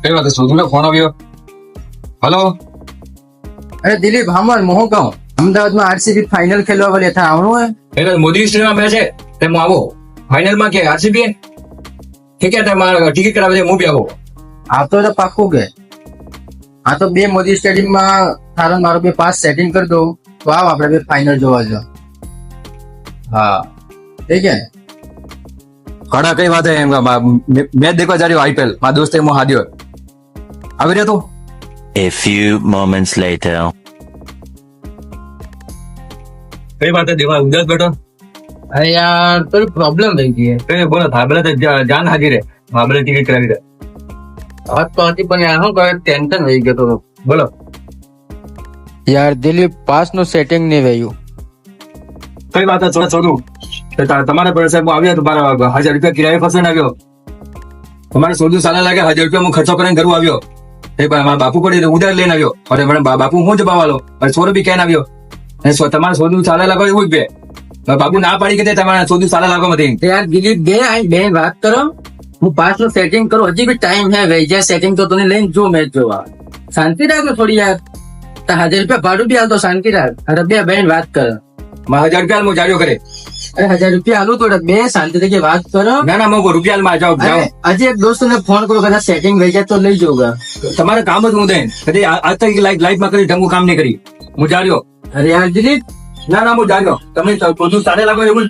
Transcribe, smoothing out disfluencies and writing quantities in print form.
કઈ વાત શોધું ફોન આવ્યો. હલો. અરે દિલીપ હામર હું કહું અમદાવાદમાં આરસીબી ફાઇનલ ખેલવા વાળી હતા આવવાનું હોય એટલે મોદી સ્ટેડિયમ મેચ છે તેમાં આવો ફાઇનલમાં કે આરસીબી ઠીક છે તમારે ટિકિટ કરાવે છે હું બી આવો. આવતો તો પાક્કું કે હા તો બે મોદી સ્ટેડિયમમાં તારો મારો બે પાસ સેટિંગ કરી દઉં તો આવ આપણે બે ફાઇનલ જોવા જો. હા ઠીક છે. કડા કઈ વાત એમ મેચ દેખવા जा रही हूँ आईपीएल મારા દોસ્ત એમાં હાર્યો આવી રહ્યો તો. A few moments later. કઈ વાત દેવા ઉદાસ બેઠો. અરે યાર થોડી પ્રોબ્લેમ થઈ ગઈ કઈ બોલો થાબલે તો જાન હાજી રે થાબલે ટિકિટ કરાવી દે. વાત તો હતી પણ યાર શું કરે ટેન્શન થઈ ગયો તો બોલો યાર દિલીપ પાસ નું સેટિંગ નહીં થયું. કઈ વાત થોડા છોડું તમારા પર સાહેબ આવ્યા તમારા 1000 રૂપિયા કિરાય ફસન આવ્યો તમારે શોધું સારા લાગે 1000 રૂપિયા હું ખર્ચો કરીને ઘર આવ્યો એ મારા બાપુ પડી ઉધાર લઈને આવ્યો અરે મને બાપુ હું જવાલો 100 રૂપિયા કેન આવ્યો તમારે શોધું સારા લાગો એવું જ બે બાપુ ના પાડી કે તમારે શોધું સારા લાગો મત યાર દિલીપ બે બેન વાત કરો હું પાસ નું સેટિંગ કરું હજી બી ટાઈમ હે ભાઈ જ્યાં સેટિંગ તો તને લઈને જો મેચ જોવા શાંતિ રાખ ને થોડી યાર 1000 રૂપિયા ભાડું બી આવતો શાંતિ રાખ અરે બે બેન વાત કરો 1000 રૂપિયા હું જાડ્યો કરે અરે 1000 રૂપિયા આલું તો બે શાંતિ થી વાત કરો ના ના હું રૂપિયા માં જાઓ આજે એક દોસ્ત ને ફોન કરો કદાચ સેટિંગ થઈ જાય તો લઈ જાઉં તમારે કામ જ હું દે કદી આજ તક લાઈફ માં કરી ઢંગુ કામ નહીં કરી હું જાડ્યો અરે યાર દિલીપ ના ના હું જાડ્યો તમે શોધું સારા લાગો એવું